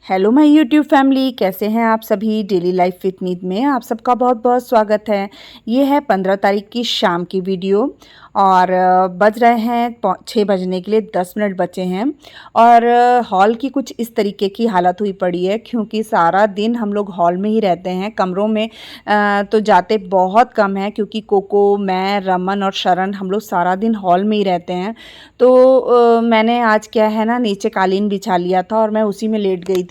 Hello my YouTube family, कैसे हैं आप सभी। डेली लाइफ विद मीत में आप सबका बहुत बहुत स्वागत है। ये है 15 तारीख की शाम की वीडियो और बज रहे हैं 6 बजने के लिए 10 मिनट बचे हैं। और हॉल की कुछ इस तरीके की हालत हुई पड़ी है क्योंकि सारा दिन हम लोग हॉल में ही रहते हैं, कमरों में तो जाते बहुत कम है क्योंकि कोको, मैं, रमन और शरण हम लोग सारा दिन हॉल में ही रहते हैं। तो मैंने आज क्या है ना, नीचे कालीन बिछा लिया था और मैं उसी में लेट गई थी।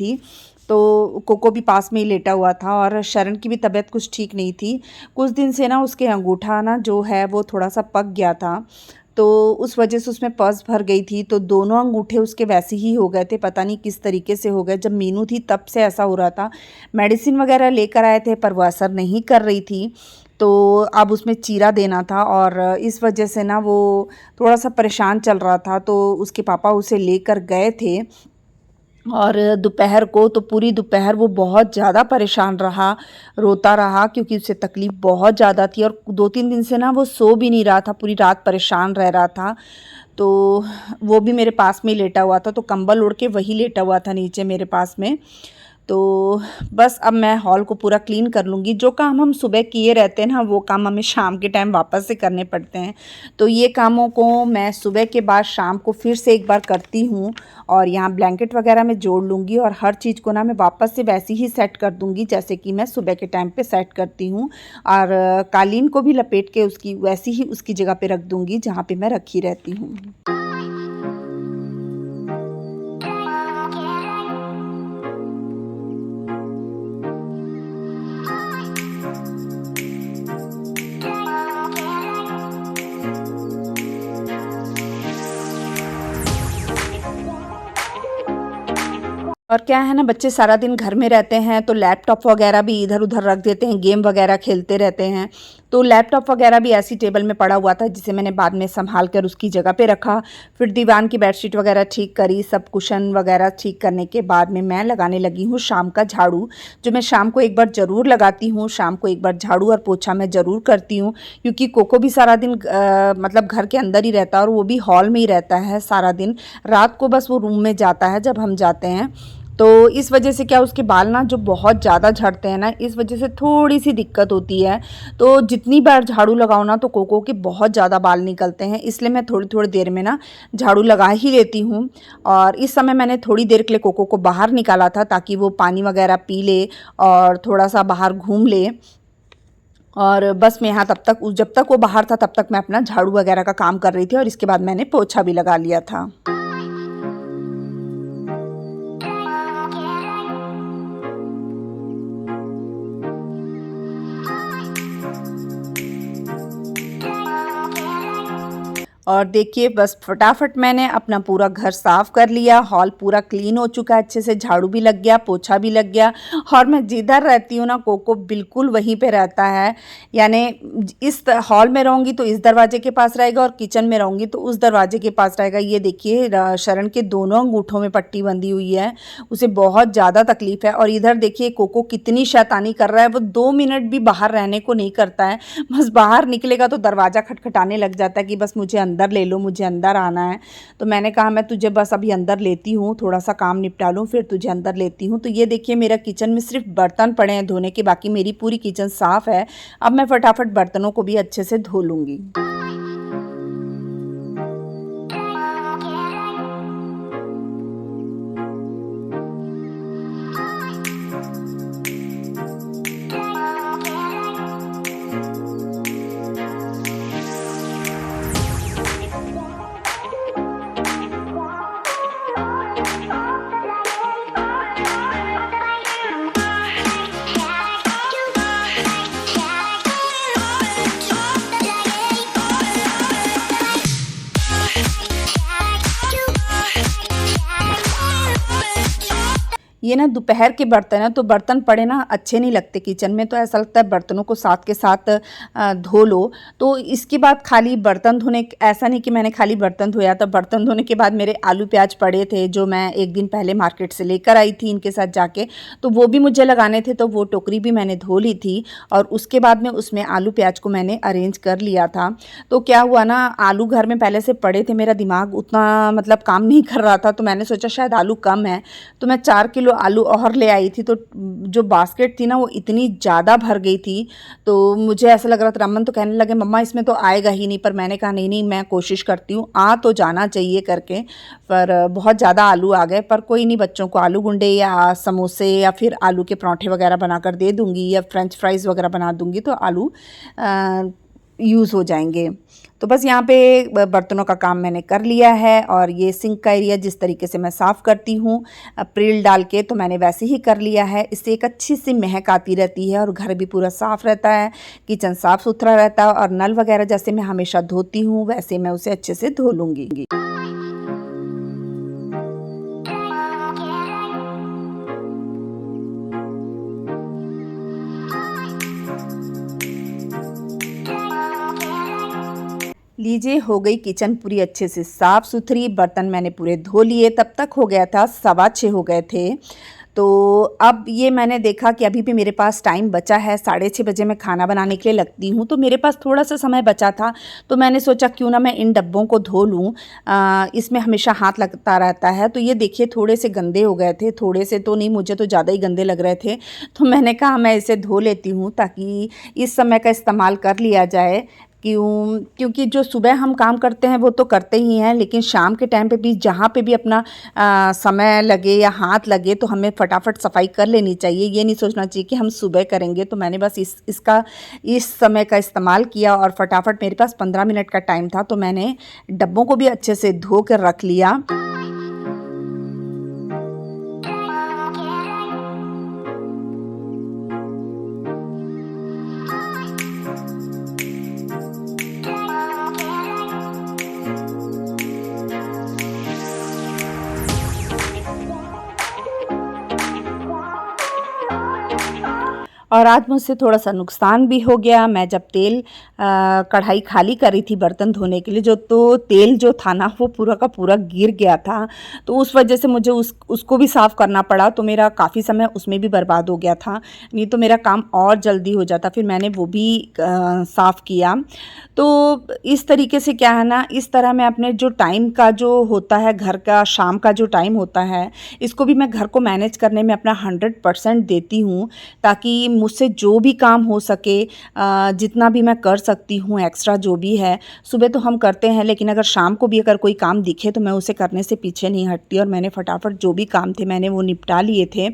तो कोको भी पास में ही लेटा हुआ था और शरण की भी तबीयत कुछ ठीक नहीं थी। कुछ दिन से ना उसके अंगूठा ना जो है वो थोड़ा सा पक गया था, तो उस वजह से उसमें पस भर गई थी। तो दोनों अंगूठे उसके वैसे ही हो गए थे, पता नहीं किस तरीके से हो गए। जब मीनू थी तब से ऐसा हो रहा था। मेडिसिन वगैरह लेकर आए थे पर वो असर नहीं कर रही थी। तो अब उसमें चीरा देना था और इस वजह से ना वो थोड़ा सा परेशान चल रहा था। तो उसके पापा उसे लेकर गए थे और दोपहर को तो पूरी दोपहर वो बहुत ज़्यादा परेशान रहा, रोता रहा क्योंकि उसे तकलीफ़ बहुत ज़्यादा थी। और 2-3 दिन से ना वो सो भी नहीं रहा था, पूरी रात परेशान रह रहा था। तो वो भी मेरे पास में ही लेटा हुआ था, तो कंबल ओढ़ के वही लेटा हुआ था नीचे मेरे पास में। तो बस अब मैं हॉल को पूरा क्लीन कर लूँगी। जो काम हम सुबह किए रहते हैं ना, वो काम हमें शाम के टाइम वापस से करने पड़ते हैं। तो ये कामों को मैं सुबह के बाद शाम को फिर से एक बार करती हूँ और यहाँ ब्लैंकेट वगैरह में जोड़ लूँगी और हर चीज़ को ना मैं वापस से वैसी ही सेट कर दूँगी जैसे कि मैं सुबह के टाइम पे सेट करती हूँ। और कालीन को भी लपेट के उसकी वैसी ही उसकी जगह पे रख दूँगी जहाँ पे मैं रखी रहती हूँ। और क्या है ना, बच्चे सारा दिन घर में रहते हैं तो लैपटॉप वगैरह भी इधर उधर रख देते हैं, गेम वगैरह खेलते रहते हैं। तो लैपटॉप वगैरह भी ऐसी टेबल में पड़ा हुआ था जिसे मैंने बाद में संभाल कर उसकी जगह पे रखा। फिर दीवान की बेडशीट वगैरह ठीक करी, सब कुशन वगैरह ठीक करने के बाद में मैं लगाने लगी हूँ शाम का झाड़ू, जो मैं शाम को एक बार ज़रूर लगाती हूँ। शाम को एक बार झाड़ू और पोछा मैं ज़रूर करती हूँ क्योंकि कोको भी सारा दिन मतलब घर के अंदर ही रहता है और वो भी हॉल में ही रहता है सारा दिन। रात को बस वो रूम में जाता है जब हम जाते हैं। तो इस वजह से क्या उसके बाल ना जो बहुत ज़्यादा झड़ते हैं ना, इस वजह से थोड़ी सी दिक्कत होती है। तो जितनी बार झाड़ू लगाओ ना तो कोको के बहुत ज़्यादा बाल निकलते हैं, इसलिए मैं थोड़ी थोड़ी देर में ना झाड़ू लगा ही लेती हूँ। और इस समय मैंने थोड़ी देर के लिए कोको को बाहर निकाला था ताकि वो पानी वगैरह पी ले और थोड़ा सा बाहर घूम ले। और बस मैं यहाँ तब तक जब तक वो बाहर था तब तक मैं अपना झाड़ू वगैरह का काम कर रही थी और इसके बाद मैंने पोछा भी लगा लिया था। और देखिए बस फटाफट मैंने अपना पूरा घर साफ़ कर लिया, हॉल पूरा क्लीन हो चुका है, अच्छे से झाड़ू भी लग गया, पोछा भी लग गया। और मैं जिधर रहती हूँ ना कोको बिल्कुल वहीं पे रहता है, यानी इस हॉल में रहूँगी तो इस दरवाजे के पास रहेगा और किचन में रहूँगी तो उस दरवाजे के पास रहेगा। ये देखिए शरण के दोनों अंगूठों में पट्टी बंधी हुई है, उसे बहुत ज़्यादा तकलीफ़ है। और इधर देखिए कोको कितनी शैतानी कर रहा है, वो 2 मिनट भी बाहर रहने को नहीं करता है। बस बाहर निकलेगा तो दरवाज़ा खटखटाने लग जाता है कि बस मुझे अंदर ले लो, मुझे अंदर आना है। तो मैंने कहा मैं तुझे बस अभी अंदर लेती हूँ, थोड़ा सा काम निपटा लूँ फिर तुझे अंदर लेती हूँ। तो ये देखिए मेरा किचन में सिर्फ बर्तन पड़े हैं धोने के, बाकी मेरी पूरी किचन साफ़ है। अब मैं फटाफट बर्तनों को भी अच्छे से धो लूँगी। ये ना दोपहर के बर्तन है तो बर्तन पड़े ना अच्छे नहीं लगते किचन में, तो ऐसा लगता है बर्तनों को साथ के साथ धो लो। तो इसके बाद खाली बर्तन धोने, ऐसा नहीं कि मैंने खाली बर्तन धोया था, बर्तन धोने के बाद मेरे आलू प्याज पड़े थे जो मैं एक दिन पहले मार्केट से लेकर आई थी इनके साथ जाके, तो वो भी मुझे लगाने थे। तो वो टोकरी भी मैंने धो ली थी और उसके बाद में उसमें आलू प्याज को मैंने अरेंज कर लिया था। तो क्या हुआ ना, आलू घर में पहले से पड़े थे, मेरा दिमाग उतना मतलब काम नहीं कर रहा था, तो मैंने सोचा शायद आलू कम है, तो मैं 4 किलो आलू और ले आई थी, तो जो बास्केट थी ना वो इतनी ज़्यादा भर गई थी। तो मुझे ऐसा लग रहा था, रमन तो कहने लगे मम्मा इसमें तो आएगा ही नहीं, पर मैंने कहा नहीं नहीं मैं कोशिश करती हूँ, आ तो जाना चाहिए करके। पर बहुत ज़्यादा आलू आ गए, पर कोई नहीं, बच्चों को आलू गुंडे या समोसे या फिर आलू के पराठे वगैरह बनाकर दे दूँगी या फ्रेंच फ्राइज़ वगैरह बना दूँगी, तो आलू यूज़ हो जाएंगे। तो बस यहाँ पे बर्तनों का काम मैंने कर लिया है, और ये सिंक का एरिया जिस तरीके से मैं साफ़ करती हूँ प्रिल डाल के, तो मैंने वैसे ही कर लिया है। इससे एक अच्छी सी महक आती रहती है और घर भी पूरा साफ़ रहता है, किचन साफ़ सुथरा रहता है। और नल वगैरह जैसे मैं हमेशा धोती हूँ वैसे मैं उसे अच्छे से धो लूँगी। लीजिए हो गई किचन पूरी अच्छे से साफ़ सुथरी, बर्तन मैंने पूरे धो लिए। तब तक हो गया था 6:15 हो गए थे। तो अब ये मैंने देखा कि अभी भी मेरे पास टाइम बचा है, 6:30 बजे मैं खाना बनाने के लिए लगती हूँ, तो मेरे पास थोड़ा सा समय बचा था। तो मैंने सोचा क्यों ना मैं इन डब्बों को धो लूँ, इसमें हमेशा हाथ लगता रहता है। तो ये देखिए थोड़े से गंदे हो गए थे, थोड़े से तो नहीं, मुझे तो ज़्यादा ही गंदे लग रहे थे। तो मैंने कहा मैं इसे धो लेती हूँ ताकि इस समय का इस्तेमाल कर लिया जाए। क्योंकि जो सुबह हम काम करते हैं वो तो करते ही हैं, लेकिन शाम के टाइम पे भी जहाँ पे भी अपना समय लगे या हाथ लगे तो हमें फटाफट सफाई कर लेनी चाहिए। ये नहीं सोचना चाहिए कि हम सुबह करेंगे। तो मैंने बस इस समय का इस्तेमाल किया और फटाफट, मेरे पास 15 मिनट का टाइम था, तो मैंने डब्बों को भी अच्छे से धो कर रख लिया। और आज मुझसे थोड़ा-सा नुकसान भी हो गया। मैं जब कढ़ाई खाली करी थी बर्तन धोने के लिए, तो तेल जो था ना वो पूरा का पूरा गिर गया था। तो उस वजह से मुझे उसको भी साफ़ करना पड़ा, तो मेरा काफ़ी समय उसमें भी बर्बाद हो गया था। नहीं तो मेरा काम और जल्दी हो जाता। फिर मैंने वो भी साफ़ किया। तो इस तरीके से क्या है ना, इस तरह मैं अपने जो टाइम का जो होता है, घर का शाम का जो टाइम होता है, इसको भी मैं घर को मैनेज करने में अपना 100% देती हूँ, ताकि मुझसे जो भी काम हो सके, जितना भी मैं कर सकती हूँ एक्स्ट्रा जो भी है। सुबह तो हम करते हैं, लेकिन अगर शाम को भी अगर कोई काम दिखे तो मैं उसे करने से पीछे नहीं हटती। और मैंने फटाफट जो भी काम थे मैंने वो निपटा लिए थे।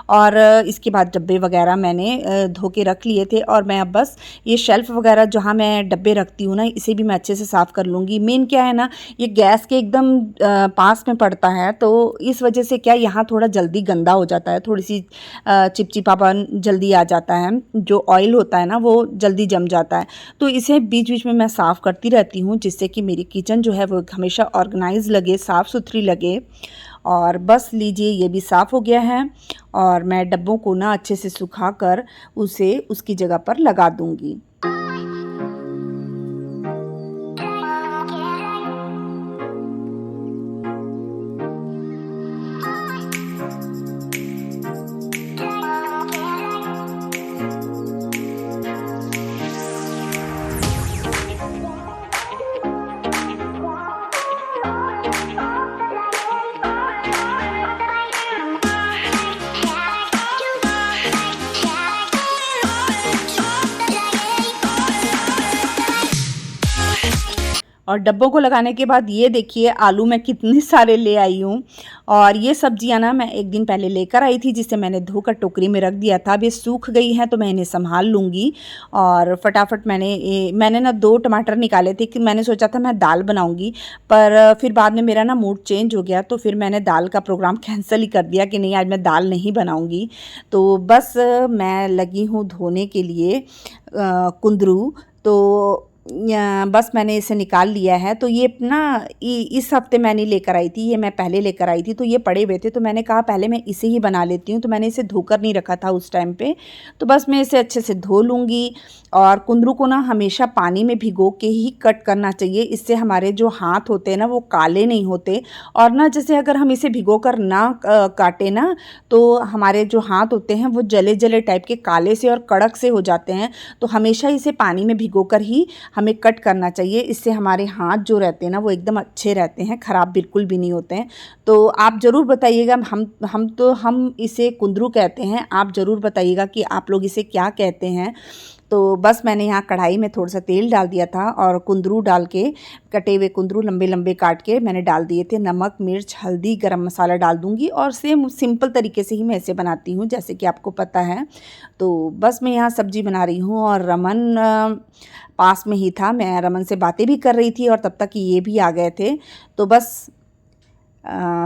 और इसके बाद डब्बे वगैरह मैंने धो के रख लिए थे। और मैं अब बस ये शेल्फ़ वगैरह जहाँ मैं डब्बे रखती हूँ ना, इसे भी मैं अच्छे से साफ़ कर लूँगी। मेन क्या है ना, ये गैस के एकदम पास में पड़ता है, तो इस वजह से क्या यहाँ थोड़ा जल्दी गंदा हो जाता है, थोड़ी सी चिपचिपापन जल्दी आ जाता है, जो ऑयल होता है ना वो जल्दी जम जाता है। तो इसे बीच बीच में मैं साफ़ करती रहती हूँ, जिससे कि मेरी किचन जो है वो हमेशा ऑर्गेनाइज लगे, साफ़ सुथरी लगे। और बस लीजिए ये भी साफ़ हो गया है, और मैं डब्बों को ना अच्छे से सुखा कर उसे उसकी जगह पर लगा दूँगी। और डब्बों को लगाने के बाद ये देखिए आलू मैं कितने सारे ले आई हूँ। और ये सब्जियां ना मैं एक दिन पहले लेकर आई थी, जिसे मैंने धोकर टोकरी में रख दिया था। अब ये सूख गई हैं तो मैं इन्हें संभाल लूँगी। और फटाफट मैंने ना 2 टमाटर निकाले थे कि मैंने सोचा था मैं दाल बनाऊँगी, पर फिर बाद में मेरा ना मूड चेंज हो गया, तो फिर मैंने दाल का प्रोग्राम कैंसिल ही कर दिया कि नहीं आज मैं दाल नहीं बनाऊँगी। तो बस मैं लगी हूँ धोने के लिए कुंदरू। तो बस मैंने इसे निकाल लिया है। तो ये ना इस हफ्ते मैं नहीं लेकर आई थी, ये मैं पहले लेकर आई थी, तो ये पड़े हुए थे, तो मैंने कहा पहले मैं इसे ही बना लेती हूँ। तो मैंने इसे धोकर नहीं रखा था उस टाइम पे, तो बस मैं इसे अच्छे से धो लूँगी। और कुंदरू को ना हमेशा पानी में भिगो के ही कट करना चाहिए, इससे हमारे जो हाथ होते हैं ना वो काले नहीं होते। और ना जैसे अगर हम इसे भिगो कर ना काटे ना, तो हमारे जो हाथ होते हैं वो जले जले टाइप के काले से और कड़क से हो जाते हैं। तो हमेशा इसे पानी में भिगो कर ही हमें कट करना चाहिए। इससे हमारे हाथ जो रहते हैं ना वो एकदम अच्छे रहते हैं, ख़राब बिल्कुल भी नहीं होते हैं। तो आप ज़रूर बताइएगा, हम इसे कुंदरू कहते हैं, आप ज़रूर बताइएगा कि आप लोग इसे क्या कहते हैं। तो बस मैंने यहाँ कढ़ाई में थोड़ा सा तेल डाल दिया था और कुंदरू डाल के, कटे हुए कुंदरू लंबे लंबे काट के मैंने डाल दिए थे। नमक, मिर्च, हल्दी, गरम मसाला डाल दूँगी और सेम सिंपल तरीके से ही मैं इसे बनाती हूँ, जैसे कि आपको पता है। तो बस मैं यहाँ सब्ज़ी बना रही हूँ और रमन पास में ही था। मैं रमन से बातें भी कर रही थी और तब तक ये भी आ गए थे। तो बस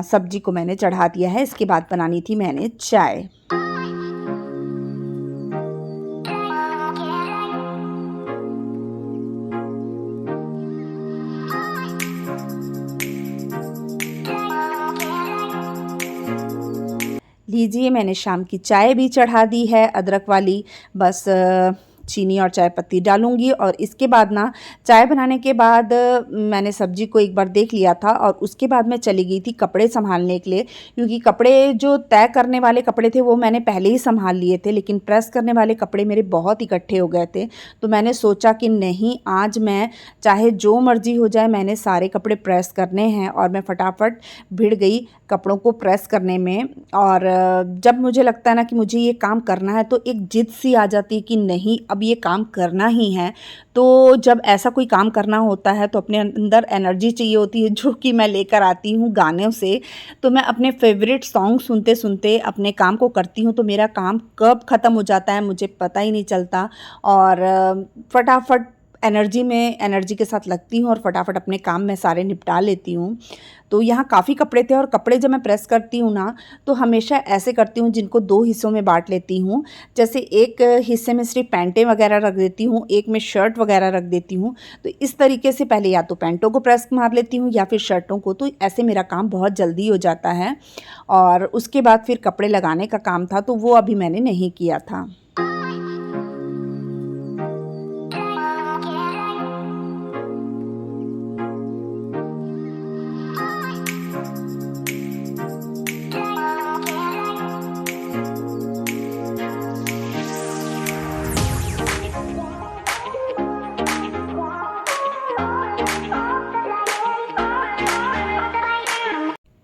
सब्ज़ी को मैंने चढ़ा दिया है। इसके बाद बनानी थी मैंने चाय। लीजिए, मैंने शाम की चाय भी चढ़ा दी है, अदरक वाली। बस चीनी और चाय पत्ती डालूँगी और इसके बाद ना, चाय बनाने के बाद मैंने सब्ज़ी को एक बार देख लिया था और उसके बाद मैं चली गई थी कपड़े संभालने के लिए, क्योंकि कपड़े जो तय करने वाले कपड़े थे वो मैंने पहले ही संभाल लिए थे, लेकिन प्रेस करने वाले कपड़े मेरे बहुत इकट्ठे हो गए थे। तो मैंने सोचा कि नहीं, आज मैं चाहे जो मर्ज़ी हो जाए, मैंने सारे कपड़े प्रेस करने हैं और मैं फटाफट भिड़ गई कपड़ों को प्रेस करने में। और जब मुझे लगता है ना कि मुझे ये काम करना है, तो एक जिद सी आ जाती है कि नहीं, अब ये काम करना ही है। तो जब ऐसा कोई काम करना होता है तो अपने अंदर एनर्जी चाहिए होती है, जो कि मैं लेकर आती हूँ गानों से। तो मैं अपने फेवरेट सॉन्ग सुनते सुनते अपने काम को करती हूँ, तो मेरा काम कब ख़त्म हो जाता है मुझे पता ही नहीं चलता। और फटाफट एनर्जी के साथ लगती हूँ और फटाफट अपने काम मैं सारे निपटा लेती हूँ। तो यहाँ काफ़ी कपड़े थे और कपड़े जब मैं प्रेस करती हूँ ना, तो हमेशा ऐसे करती हूँ, जिनको 2 हिस्सों में बाँट लेती हूँ। जैसे एक हिस्से में सिर्फ़ पैंटें वग़ैरह रख देती हूँ, एक में शर्ट वग़ैरह रख देती हूँ। तो इस तरीके से पहले या तो पैंटों को प्रेस मार लेती हूँ या फिर शर्टों को, तो ऐसे मेरा काम बहुत जल्दी हो जाता है। और उसके बाद फिर कपड़े लगाने का काम था, तो वो अभी मैंने नहीं किया था।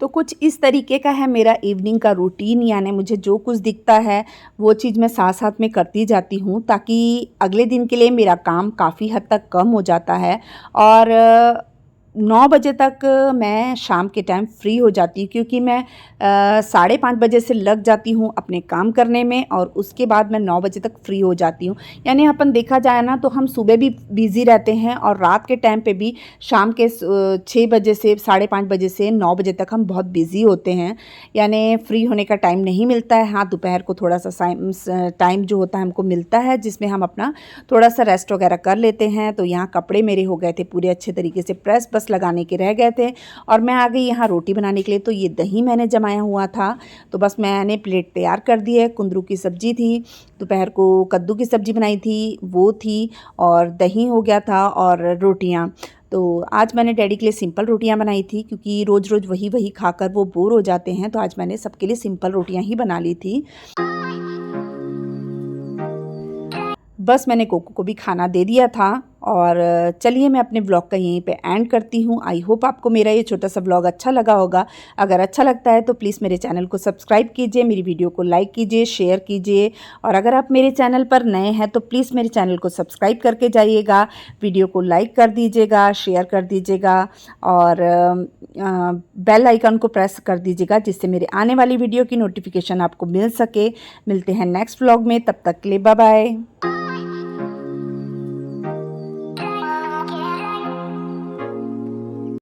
तो कुछ इस तरीके का है मेरा इवनिंग का रूटीन, यानी मुझे जो कुछ दिखता है वो चीज़ मैं साथ-साथ में करती जाती हूँ, ताकि अगले दिन के लिए मेरा काम काफ़ी हद तक कम हो जाता है। और 9 बजे तक मैं शाम के टाइम फ्री हो जाती हूँ, क्योंकि मैं 5:30 बजे से लग जाती हूँ अपने काम करने में और उसके बाद मैं 9 बजे तक फ्री हो जाती हूँ। यानी अपन देखा जाए ना, तो हम सुबह भी बिज़ी रहते हैं और रात के टाइम पे भी शाम के 6 बजे से 5:30 बजे से 9 बजे तक हम बहुत बिज़ी होते हैं। यानी फ्री होने का टाइम नहीं मिलता है। हाँ, दोपहर को थोड़ा-सा टाइम जो होता है हमको मिलता है, जिसमें हम अपना थोड़ा-सा रेस्ट वगैरह कर लेते हैं। तो यहाँ कपड़े मेरे हो गए थे पूरे अच्छे तरीके से प्रेस, बस लगाने के रह गए थे। और मैं आ गई यहाँ रोटी बनाने के लिए। तो ये दही मैंने जमाया हुआ था, तो बस मैंने प्लेट तैयार कर दी है। कुंदरू की सब्ज़ी थी, दोपहर को कद्दू की सब्ज़ी बनाई थी, वो थी, और दही हो गया था और रोटियाँ। तो आज मैंने डैडी के लिए सिंपल रोटियां बनाई थी, क्योंकि रोज़-रोज़ वही खाकर वो बोर हो जाते हैं। तो आज मैंने सबके लिए सिंपल रोटियां ही बना ली थी। बस मैंने कोको को भी खाना दे दिया था। और चलिए, मैं अपने व्लॉग का यहीं पे एंड करती हूँ। आई होप आपको मेरा ये छोटा सा व्लॉग अच्छा लगा होगा। अगर अच्छा लगता है तो प्लीज़ मेरे चैनल को सब्सक्राइब कीजिए, मेरी वीडियो को लाइक कीजिए, शेयर कीजिए। और अगर आप मेरे चैनल पर नए हैं तो प्लीज़ मेरे चैनल को सब्सक्राइब करके जाइएगा, वीडियो को लाइक कर दीजिएगा, शेयर कर दीजिएगा और बेल आइकन को प्रेस कर दीजिएगा, जिससे मेरे आने वाली वीडियो की नोटिफिकेशन आपको मिल सके। मिलते हैं नेक्स्ट व्लॉग में, तब तक के लिए बाय बाय।